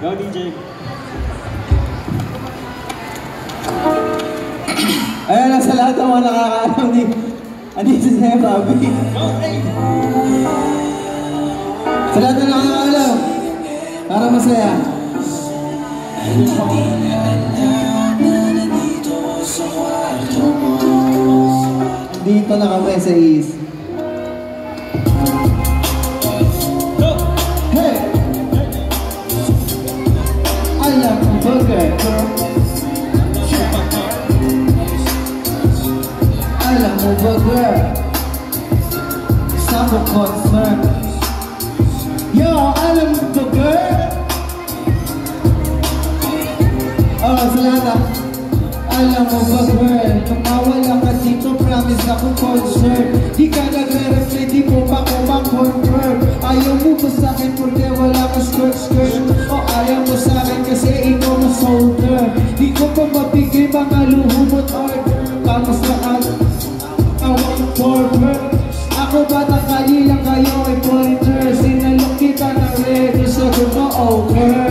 Go, DJ. Ayan na sa lahat ng mga nakakaalam ni Andito si Bobby. Sa lahat ng nakakaalam, para masaya. Dito na kami sa East. Hey! I love burger. Alam mo ba girl, sa ko confirm. Yo, alam mo ba girl? Oh, sa lahat. Alam mo ba girl, kung mawala ka dito, promise ako concern. Di ka nagre-reply, di mo pa ko ma-confirm. Ayaw mo ba sa'kin porque wala ka skirt-skirt? O ayaw mo sa'kin kasi ikaw mo soldier. Di ko pa mabigay mga luhumot order. Tapos lahat forward. Ako batang kalilang kayo ay pointer. Sinalok kita ng red, sagot mo over.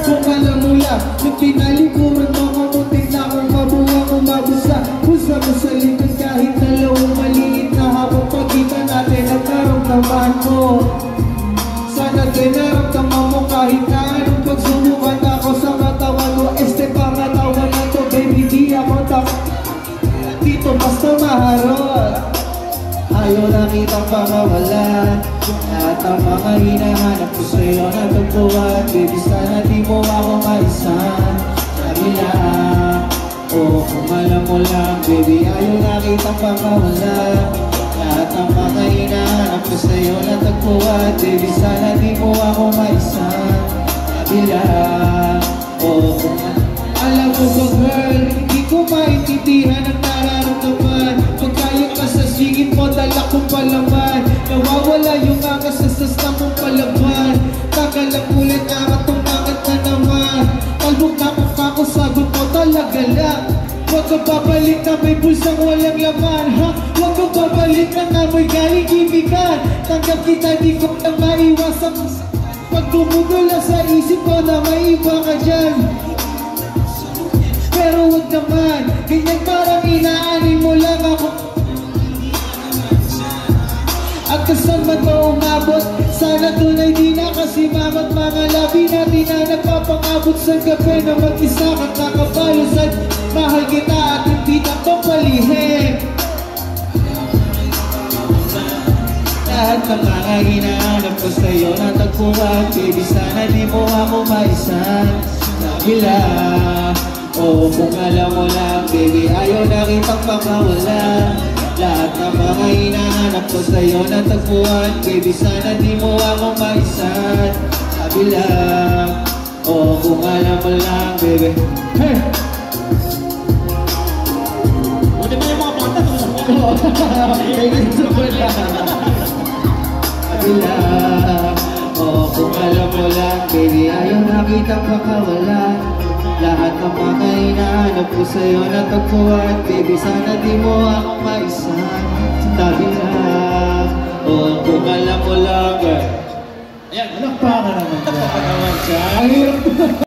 Kung alam mo lang, nung pinalikuran mo ko, muntik na akong mabuhang umabusa. Pusa mo sa likod kahit dalawang maliit na habang pagitan natin ang naramdaman mo. Sana dinaramdaman mo kahit na anong pagsumukan ako sa katawan mo. Este pangatawan na to, baby, di ako dito basta maharot. Ayaw na kitang pamawala. Lahat ang mga hinahanap ko sa'yo natagpuan. Baby, sana di mo ako maisan. Sabi lang, oh, kung alam mo lang. Baby, ayaw na kitang pamawala. Lahat ang mga hinahanap ko sa'yo natagpuan. Baby, sana di mo ako maisan. Sabi lang, oh, kung alam mo ba girl, hindi ko maintindihan ang nararamdaman. Pagkaya ka sa sigit mo, dala kong palaman. Nawawala yung angas sa sasna mong palaban. Tagalang ulit angat, tumangat na naman. Talbog na mukha ko, sagot mo talaga lang. Huwag ka babalik na may bulsang walang laman, ha? Huwag ka babalik na may galing ibigan. Tanggap kita, di ko na maiwasan. Pag dumugula sa isip ko na may iba ka dyan. Pero wag naman, ganyan parang inaanin mo lang ako. At kasan man mo umabot, sana tunay di na kasi mamat mga labi natin na nagpapangabot sa gabi na mag-isa kang nakabalusan. Mahal kita at hindi na itong palihin. Lahat ng mga hinahanap ko sa'yo natagpuan. Baby, sana di mo ako maisan. Sabi lang, oh, kung alam mo lang, baby, ayaw na kitang makawala. Lahat ng mga hinahanap ko sa'yo natagpuan. Baby, sana di mo ako maisan. Sabi lang, oh, kung alam mo lang, baby. Hey! Buti mo yung mga planta to. Sabi lang, oh, kung alam mo lang, baby, ayaw na kitang makawala. Lahat ng mga hinahanap ko sa'yo natagpuan. Baby, sana di mo ako maisan. Sabi lang, oh, kung alam mo lang. Ayan, Anak pa ka naman dyan. naman dyan. Ang hirap